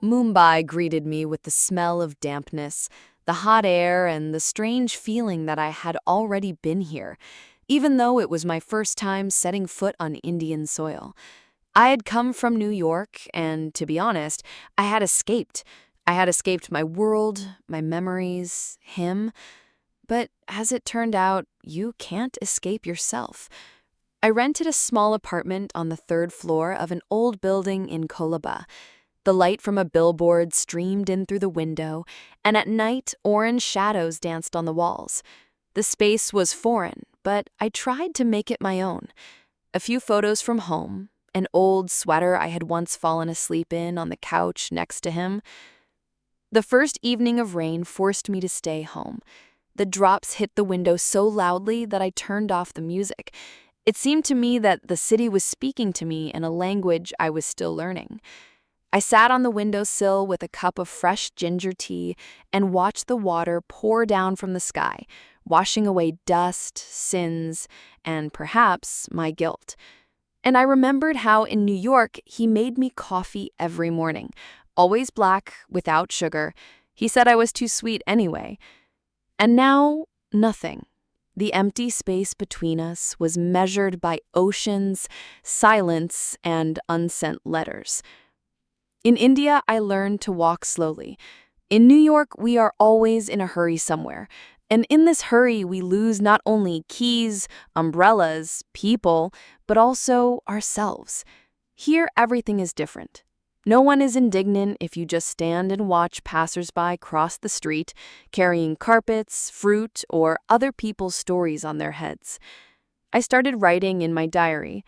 Mumbai greeted me with the smell of dampness, the hot air, and the strange feeling that I had already been here, even though it was my first time setting foot on Indian soil. I had come from New York, and to be honest, I had escaped. I had escaped my world, my memories, him. But as it turned out, you can't escape yourself. I rented a small apartment on the third floor of an old building in Kolaba. The light from a billboard streamed in through the window, and at night, orange shadows danced on the walls. The space was foreign, but I tried to make it my own. A few photos from home, an old sweater I had once fallen asleep in on the couch next to him. The first evening of rain forced me to stay home. The drops hit the window so loudly that I turned off the music. It seemed to me that the city was speaking to me in a language I was still learning. I sat on the windowsill with a cup of fresh ginger tea and watched the water pour down from the sky, washing away dust, sins, and perhaps my guilt. And I remembered how in New York he made me coffee every morning, always black, without sugar. He said I was too sweet anyway. And now, nothing. The empty space between us was measured by oceans, silence, and unsent letters. In India, I learned to walk slowly. In New York, we are always in a hurry somewhere. And in this hurry, we lose not only keys, umbrellas, people, but also ourselves. Here, everything is different. No one is indignant if you just stand and watch passersby cross the street, carrying carpets, fruit, or other people's stories on their heads. I started writing in my diary.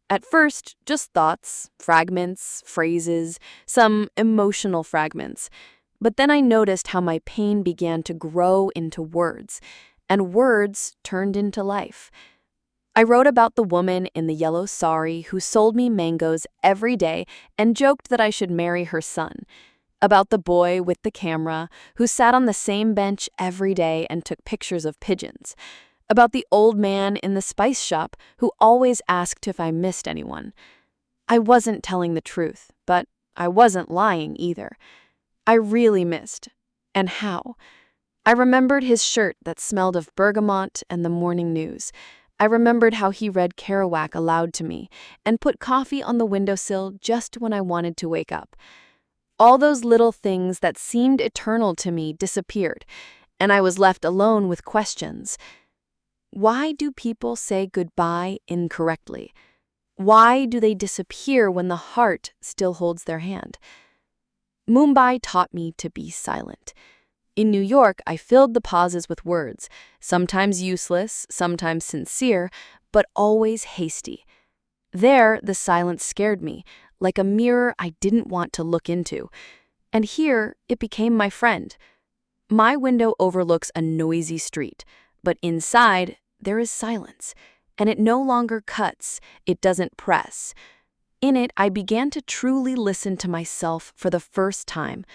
At first, just thoughts, fragments, phrases, some emotional fragments. But then I noticed how my pain began to grow into words, and words turned into life. I wrote about the woman in the yellow sari who sold me mangoes every day and joked that I should marry her son. About the boy with the camera who sat on the same bench every day and took pictures of pigeons. About the old man in the spice shop who always asked if I missed anyone. I wasn't telling the truth, but I wasn't lying either. I really missed. And how? I remembered his shirt that smelled of bergamot and the morning news. I remembered how he read Kerouac aloud to me and put coffee on the windowsill just when I wanted to wake up. All those little things that seemed eternal to me disappeared, and I was left alone with questions. Why do people say goodbye incorrectly? Why do they disappear when the heart still holds their hand? Mumbai taught me to be silent. In New York, I filled the pauses with words, sometimes useless, sometimes sincere, but always hasty. There, the silence scared me, like a mirror I didn't want to look into. And here, it became my friend. My window overlooks a noisy street, but inside, there is silence, and it no longer cuts, it doesn't press. In it, I began to truly listen to myself for the first time.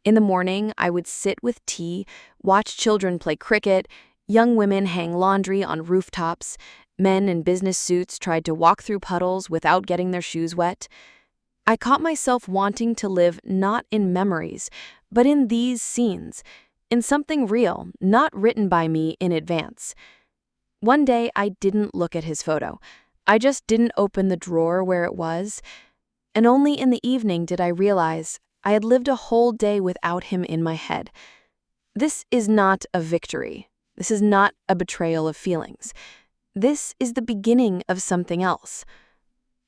In the morning, I would sit with tea, watch children play cricket, young women hang laundry on rooftops, men in business suits tried to walk through puddles without getting their shoes wet. I caught myself wanting to live not in memories, but in these scenes, in something real, not written by me in advance. One day, I didn't look at his photo. I just didn't open the drawer where it was. And only in the evening did I realize I had lived a whole day without him in my head. This is not a victory. This is not a betrayal of feelings. This is the beginning of something else.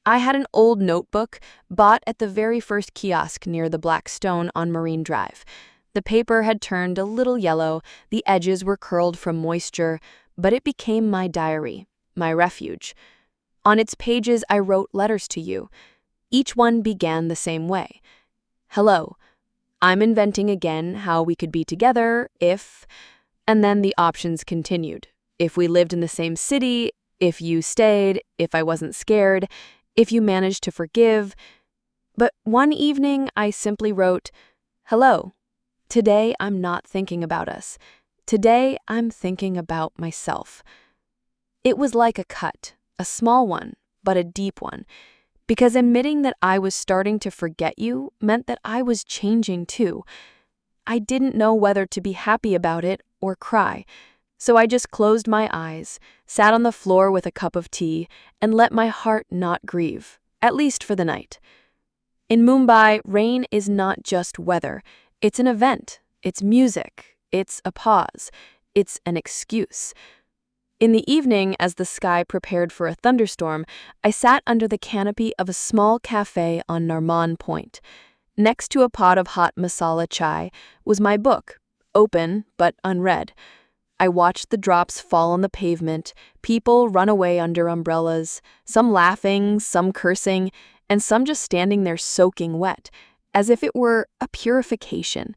I had an old notebook bought at the very first kiosk near the Black Stone on Marine Drive. The paper had turned a little yellow, the edges were curled from moisture, but it became my diary, my refuge. On its pages, I wrote letters to you. Each one began the same way. Hello, I'm inventing again how we could be together if... And then the options continued. If we lived in the same city, if you stayed, if I wasn't scared, if you managed to forgive. But one evening, I simply wrote, Hello, today I'm not thinking about us. Today I'm thinking about myself. It was like a cut, a small one, but a deep one. Because admitting that I was starting to forget you meant that I was changing too. I didn't know whether to be happy about it or cry, so I just closed my eyes, sat on the floor with a cup of tea, and let my heart not grieve, at least for the night. In Mumbai, rain is not just weather. It's an event. It's music. It's a pause. It's an excuse. In the evening, as the sky prepared for a thunderstorm, I sat under the canopy of a small cafe on Narman Point. Next to a pot of hot masala chai was my book, open but unread. I watched the drops fall on the pavement, people run away under umbrellas, some laughing, some cursing, and some just standing there soaking wet, as if it were a purification.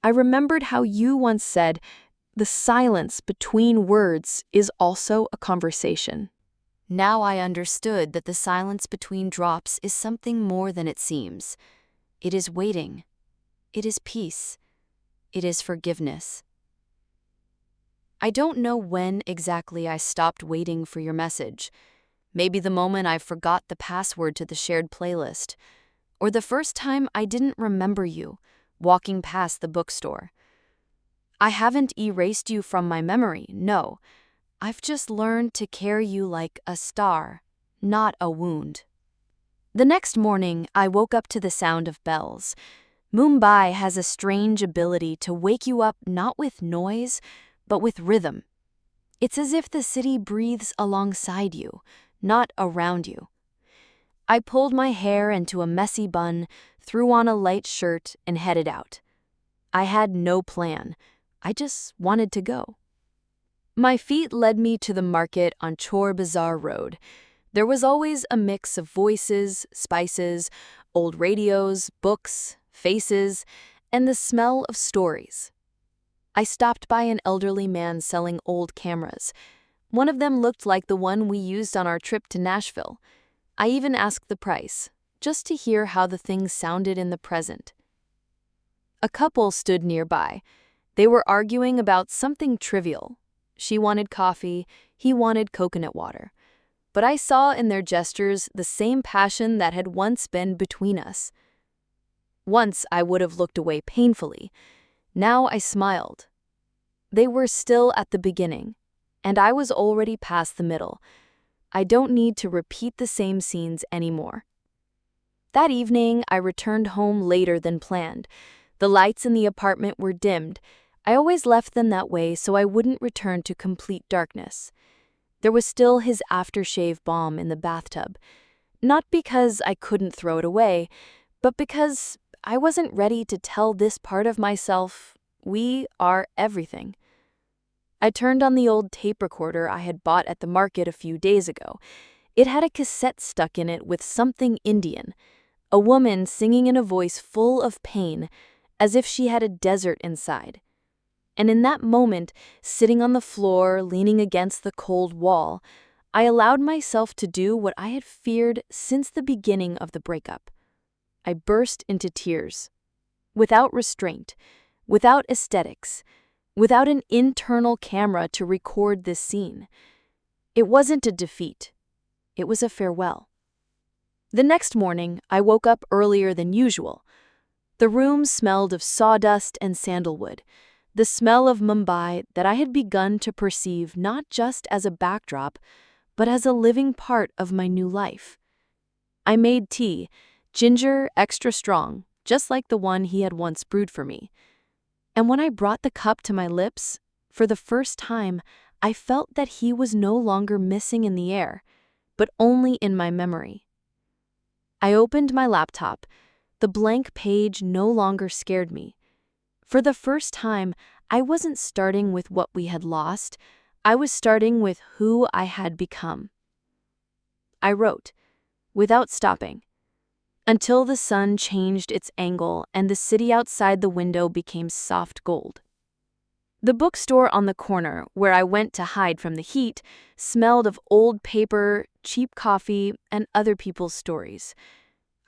I remembered how you once said, "The silence between words is also a conversation." Now I understood that the silence between drops is something more than it seems. It is waiting. It is peace. It is forgiveness. I don't know when exactly I stopped waiting for your message. Maybe the moment I forgot the password to the shared playlist, or the first time I didn't remember you walking past the bookstore. I haven't erased you from my memory, no. I've just learned to carry you like a star, not a wound. The next morning, I woke up to the sound of bells. Mumbai has a strange ability to wake you up not with noise, but with rhythm. It's as if the city breathes alongside you, not around you. I pulled my hair into a messy bun, threw on a light shirt, and headed out. I had no plan. I just wanted to go. My feet led me to the market on Chor Bazaar Road. There was always a mix of voices, spices, old radios, books, faces, and the smell of stories. I stopped by an elderly man selling old cameras. One of them looked like the one we used on our trip to Nashville. I even asked the price, just to hear how the thing sounded in the present. A couple stood nearby. They were arguing about something trivial. She wanted coffee, he wanted coconut water. But I saw in their gestures the same passion that had once been between us. Once I would have looked away painfully. Now I smiled. They were still at the beginning, and I was already past the middle. I don't need to repeat the same scenes anymore. That evening, I returned home later than planned. The lights in the apartment were dimmed. I always left them that way so I wouldn't return to complete darkness. There was still his aftershave balm in the bathtub. Not because I couldn't throw it away, but because I wasn't ready to tell this part of myself, we are everything. I turned on the old tape recorder I had bought at the market a few days ago. It had a cassette stuck in it with something Indian, a woman singing in a voice full of pain, as if she had a desert inside. And in that moment, sitting on the floor, leaning against the cold wall, I allowed myself to do what I had feared since the beginning of the breakup. I burst into tears. Without restraint, without aesthetics, without an internal camera to record this scene. It wasn't a defeat. It was a farewell. The next morning, I woke up earlier than usual. The room smelled of sawdust and sandalwood, the smell of Mumbai that I had begun to perceive not just as a backdrop, but as a living part of my new life. I made tea, ginger extra strong, just like the one he had once brewed for me. And when I brought the cup to my lips, for the first time, I felt that he was no longer missing in the air, but only in my memory. I opened my laptop. The blank page no longer scared me. For the first time, I wasn't starting with what we had lost. I was starting with who I had become. I wrote, without stopping, until the sun changed its angle and the city outside the window became soft gold. The bookstore on the corner, where I went to hide from the heat, smelled of old paper, cheap coffee, and other people's stories.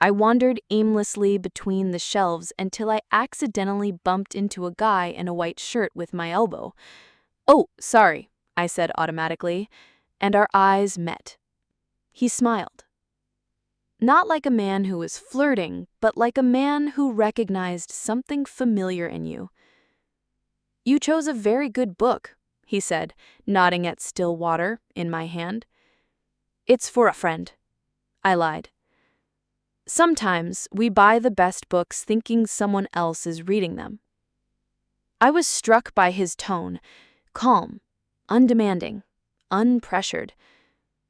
I wandered aimlessly between the shelves until I accidentally bumped into a guy in a white shirt with my elbow. "Oh, sorry," I said automatically, and our eyes met. He smiled. Not like a man who was flirting, but like a man who recognized something familiar in you. "You chose a very good book," he said, nodding at still water in my hand. "It's for a friend," I lied. Sometimes we buy the best books thinking someone else is reading them. I was struck by his tone, calm, undemanding, unpressured,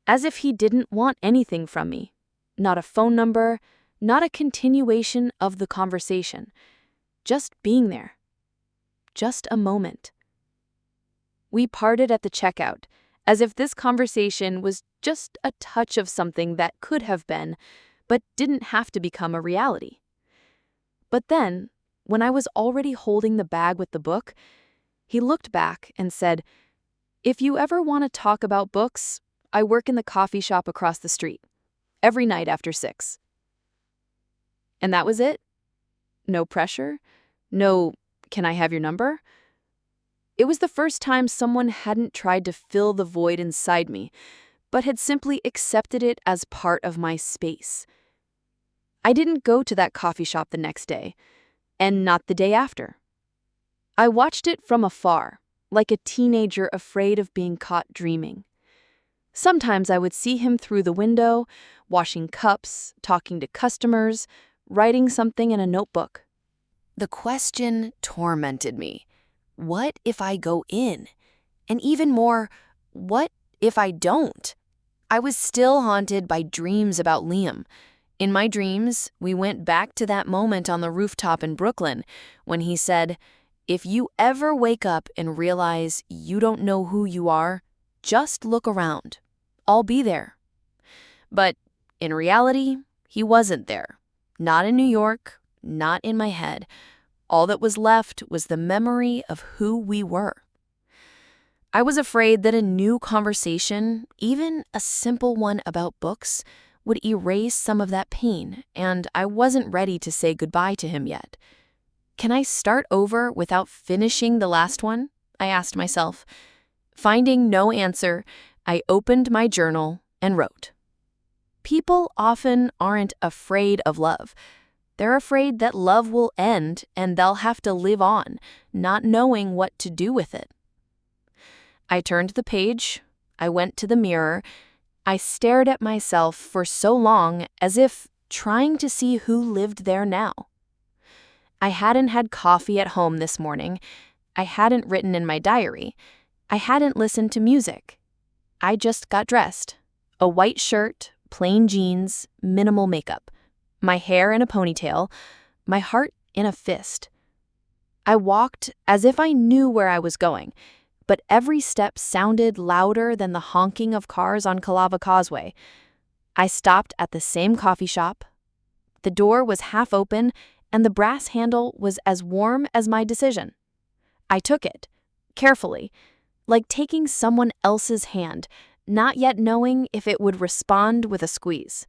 as if he didn't want anything from me. Not a phone number, not a continuation of the conversation. Just being there. Just a moment. We parted at the checkout, as if this conversation was just a touch of something that could have been, but didn't have to become a reality. But then, when I was already holding the bag with the book, he looked back and said, "If you ever want to talk about books, I work in the coffee shop across the street, every night after 6. And that was it. No pressure. No, "Can I have your number?" It was the first time someone hadn't tried to fill the void inside me, but had simply accepted it as part of my space. I didn't go to that coffee shop the next day, and not the day after. I watched it from afar, like a teenager afraid of being caught dreaming. Sometimes I would see him through the window, washing cups, talking to customers, writing something in a notebook. The question tormented me. What if I go in? And even more, what if I don't? I was still haunted by dreams about Liam. In my dreams, we went back to that moment on the rooftop in Brooklyn when he said, "If you ever wake up and realize you don't know who you are, just look around. I'll be there." But in reality, he wasn't there. Not in New York, not in my head. All that was left was the memory of who we were. I was afraid that a new conversation, even a simple one about books, would erase some of that pain, and I wasn't ready to say goodbye to him yet. Can I start over without finishing the last one? I asked myself. Finding no answer, I opened my journal and wrote. People often aren't afraid of love. They're afraid that love will end and they'll have to live on, not knowing what to do with it. I turned the page. I went to the mirror. I stared at myself for so long as if trying to see who lived there now. I hadn't had coffee at home this morning. I hadn't written in my diary. I hadn't listened to music. I just got dressed. A white shirt, plain jeans, minimal makeup. My hair in a ponytail, my heart in a fist. I walked as if I knew where I was going, but every step sounded louder than the honking of cars on Calava Causeway. I stopped at the same coffee shop. The door was half open, and the brass handle was as warm as my decision. I took it, carefully, like taking someone else's hand, not yet knowing if it would respond with a squeeze.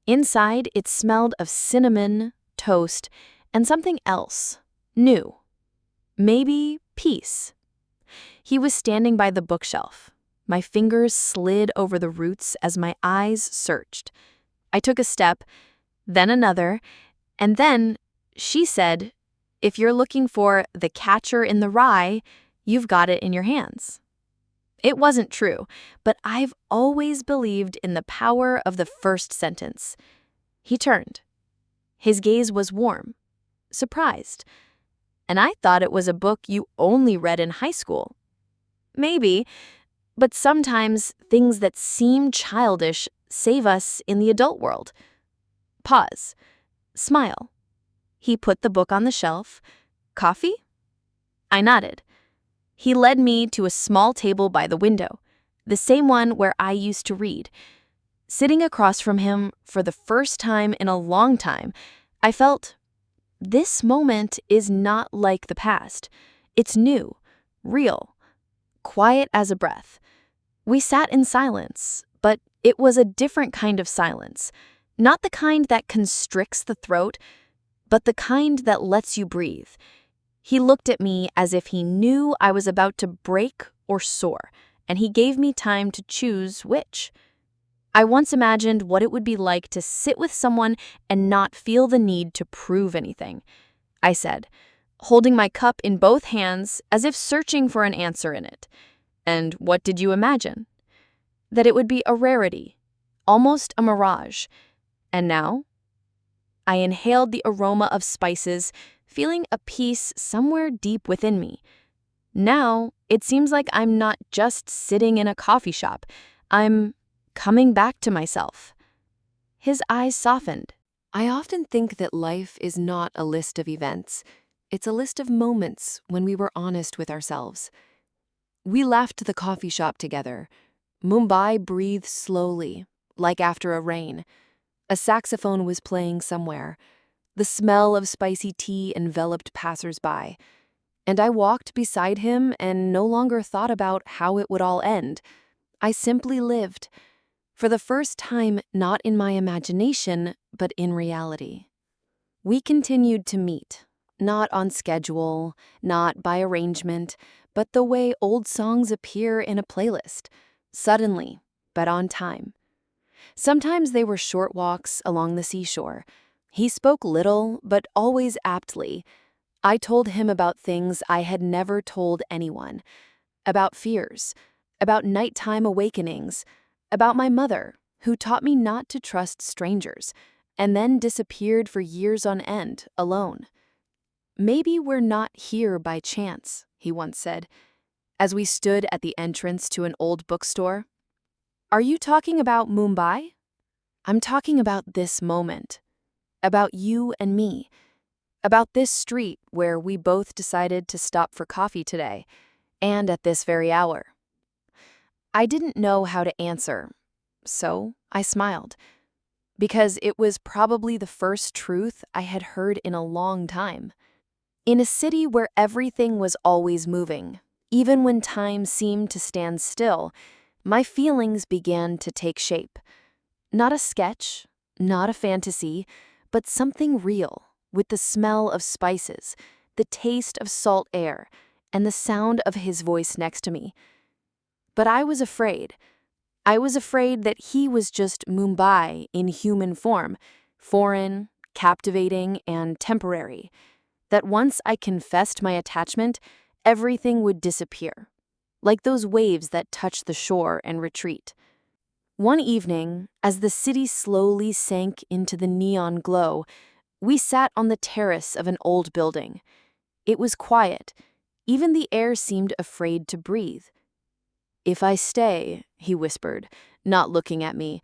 Inside, it smelled of cinnamon, toast, and something else, new. Maybe peace. He was standing by the bookshelf. My fingers slid over the roots as my eyes searched. I took a step, then another, and then she said, "If you're looking for the catcher in the rye, you've got it in your hands." It wasn't true, but I've always believed in the power of the first sentence. He turned. His gaze was warm, surprised. "And I thought it was a book you only read in high school." Maybe, but sometimes things that seem childish save us in the adult world. Pause. Smile. He put the book on the shelf. "Coffee?" I nodded. He led me to a small table by the window, the same one where I used to read. Sitting across from him for the first time in a long time, I felt, this moment is not like the past. It's new, real, quiet as a breath. We sat in silence, but it was a different kind of silence. Not the kind that constricts the throat, but the kind that lets you breathe. He looked at me as if he knew I was about to break or soar, and he gave me time to choose which. I once imagined what it would be like to sit with someone and not feel the need to prove anything. I said, holding my cup in both hands as if searching for an answer in it. And what did you imagine? That it would be a rarity, almost a mirage. And now? I inhaled the aroma of spices, feeling a peace somewhere deep within me. Now, it seems like I'm not just sitting in a coffee shop. I'm coming back to myself. His eyes softened. I often think that life is not a list of events. It's a list of moments when we were honest with ourselves. We left the coffee shop together. Mumbai breathed slowly, like after a rain. A saxophone was playing somewhere. The smell of spicy tea enveloped passers-by. And I walked beside him and no longer thought about how it would all end. I simply lived. For the first time, not in my imagination, but in reality. We continued to meet, not on schedule, not by arrangement, but the way old songs appear in a playlist, suddenly, but on time. Sometimes they were short walks along the seashore. He spoke little, but always aptly. I told him about things I had never told anyone, about fears, about nighttime awakenings, about my mother, who taught me not to trust strangers, and then disappeared for years on end, alone. Maybe we're not here by chance, he once said, as we stood at the entrance to an old bookstore. Are you talking about Mumbai? I'm talking about this moment, about you and me, about this street where we both decided to stop for coffee today, and at this very hour. I didn't know how to answer, so I smiled, because it was probably the first truth I had heard in a long time. In a city where everything was always moving, even when time seemed to stand still, my feelings began to take shape. Not a sketch, not a fantasy, but something real, with the smell of spices, the taste of salt air, and the sound of his voice next to me. But I was afraid. I was afraid that he was just Mumbai in human form, foreign, captivating, and temporary. That once I confessed my attachment, everything would disappear, like those waves that touch the shore and retreat. One evening, as the city slowly sank into the neon glow, we sat on the terrace of an old building. It was quiet. Even the air seemed afraid to breathe. "If I stay," he whispered, not looking at me,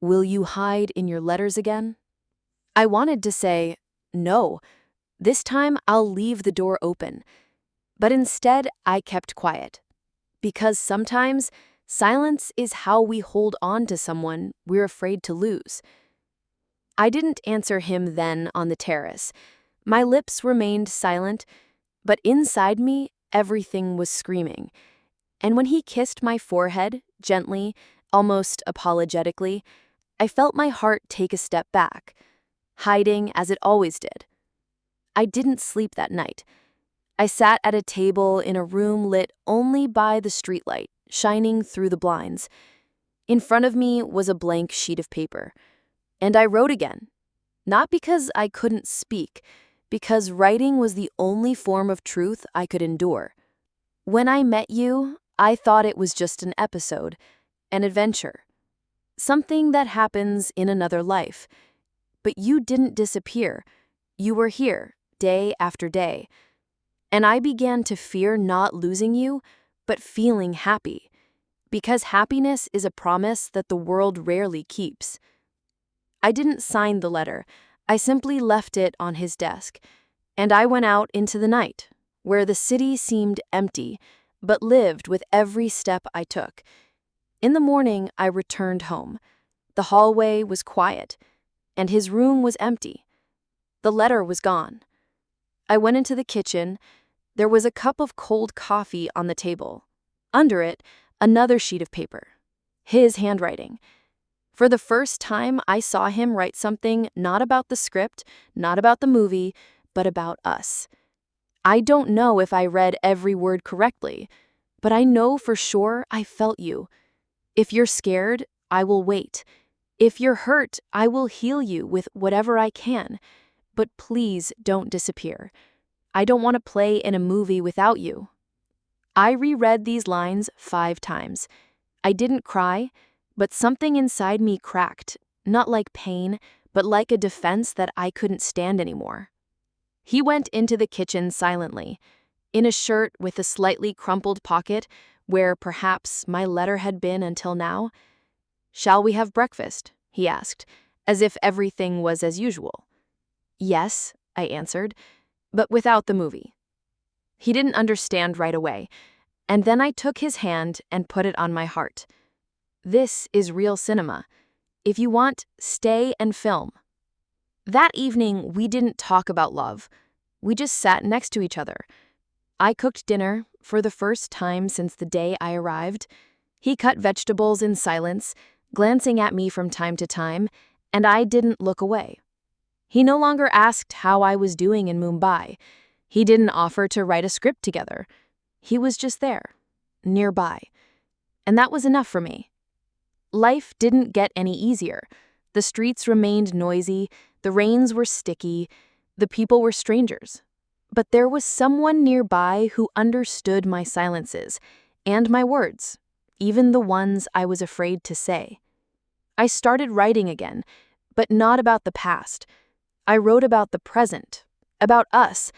"will you hide in your letters again?" I wanted to say, "No, this time I'll leave the door open." But instead, I kept quiet. Because sometimes, silence is how we hold on to someone we're afraid to lose. I didn't answer him then on the terrace. My lips remained silent, but inside me, everything was screaming. And when he kissed my forehead, gently, almost apologetically, I felt my heart take a step back, hiding as it always did. I didn't sleep that night. I sat at a table in a room lit only by the streetlight, shining through the blinds. In front of me was a blank sheet of paper. And I wrote again. Not because I couldn't speak, because writing was the only form of truth I could endure. When I met you, I thought it was just an episode, an adventure. Something that happens in another life. But you didn't disappear. You were here, day after day. And I began to fear not losing you, but feeling happy. Because happiness is a promise that the world rarely keeps. I didn't sign the letter. I simply left it on his desk. And I went out into the night, where the city seemed empty, but lived with every step I took. In the morning, I returned home. The hallway was quiet, and his room was empty. The letter was gone. I went into the kitchen. There was a cup of cold coffee on the table. Under it, another sheet of paper. His handwriting. For the first time, I saw him write something not about the script, not about the movie, but about us. I don't know if I read every word correctly, but I know for sure I felt you. If you're scared, I will wait. If you're hurt, I will heal you with whatever I can. But please don't disappear. I don't want to play in a movie without you." I reread these lines 5 times. I didn't cry, but something inside me cracked, not like pain, but like a defense that I couldn't stand anymore. He went into the kitchen silently, in a shirt with a slightly crumpled pocket where perhaps my letter had been until now. "Shall we have breakfast?" he asked, as if everything was as usual. "Yes," I answered, but without the movie. He didn't understand right away, and then I took his hand and put it on my heart. "This is real cinema. If you want, stay and film." That evening, we didn't talk about love. We just sat next to each other. I cooked dinner for the first time since the day I arrived. He cut vegetables in silence, glancing at me from time to time, and I didn't look away. He no longer asked how I was doing in Mumbai. He didn't offer to write a script together. He was just there, nearby. And that was enough for me. Life didn't get any easier. The streets remained noisy, the rains were sticky, the people were strangers. But there was someone nearby who understood my silences and my words, even the ones I was afraid to say. I started writing again, but not about the past. I wrote about the present, about us,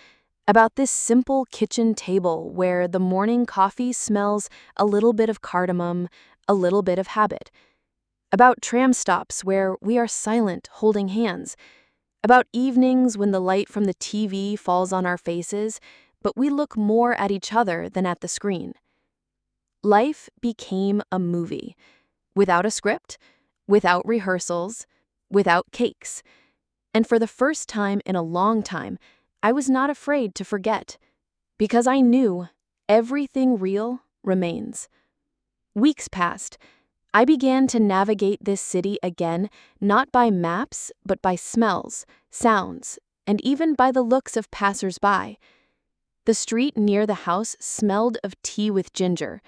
about this simple kitchen table where the morning coffee smells a little bit of cardamom, a little bit of habit. About tram stops where we are silent, holding hands. About evenings when the light from the TV falls on our faces, but we look more at each other than at the screen. Life became a movie, without a script, without rehearsals, without cakes. And for the first time in a long time, I was not afraid to forget, because I knew everything real remains. Weeks passed. I began to navigate this city again, not by maps, but by smells, sounds, and even by the looks of passers-by. The street near the house smelled of tea with ginger.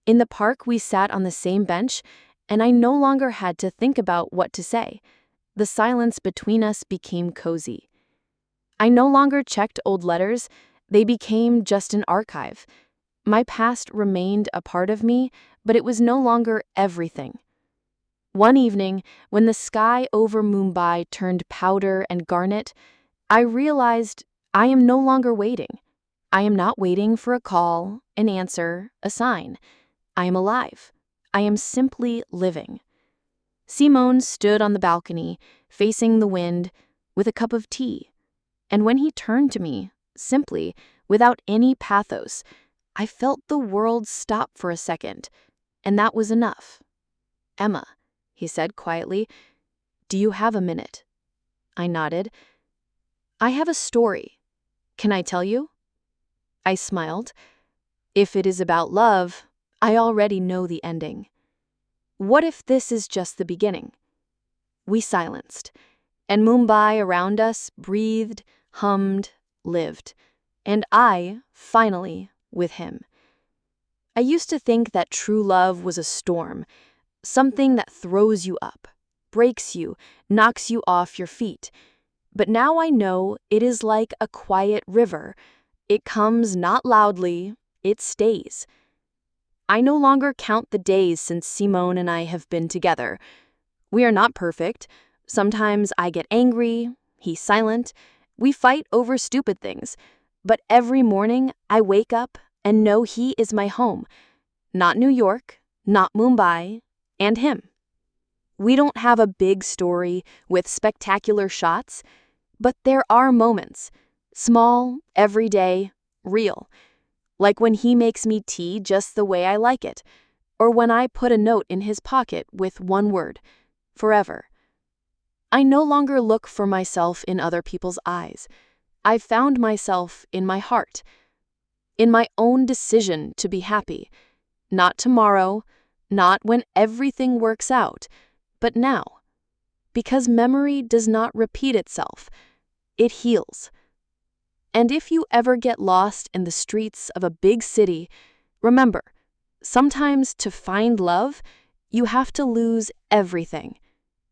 In the park, we sat on the same bench, and I no longer had to think about what to say. The silence between us became cozy. I no longer checked old letters. They became just an archive. My past remained a part of me, but it was no longer everything. One evening, when the sky over Mumbai turned powder and garnet, I realized I am no longer waiting. I am not waiting for a call, an answer, a sign. I am alive. I am simply living. Simone stood on the balcony, facing the wind, with a cup of tea. And when he turned to me, simply, without any pathos, I felt the world stop for a second, and that was enough. "Emma," he said quietly, "do you have a minute?" I nodded. "I have a story. Can I tell you?" I smiled. "If it is about love, I already know the ending. What if this is just the beginning?" We silenced, and Mumbai around us breathed, hummed, lived, and I, finally, with him. I used to think that true love was a storm, something that throws you up, breaks you, knocks you off your feet. But now I know it is like a quiet river. It comes not loudly, it stays. I no longer count the days since Simone and I have been together. We are not perfect. Sometimes I get angry, he's silent. We fight over stupid things. But every morning I wake up and know he is my home. Not New York, not Mumbai, and him. We don't have a big story with spectacular shots, but there are moments, small, everyday, real. Like when he makes me tea just the way I like it, or when I put a note in his pocket with one word, forever. I no longer look for myself in other people's eyes. I've found myself in my heart, in my own decision to be happy. Not tomorrow, not when everything works out, but now. Because memory does not repeat itself, it heals. And if you ever get lost in the streets of a big city, remember, sometimes to find love, You have to lose everything,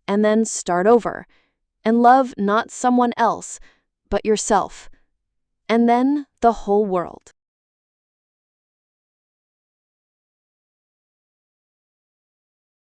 and then start over, and love not someone else, but yourself, and then the whole world.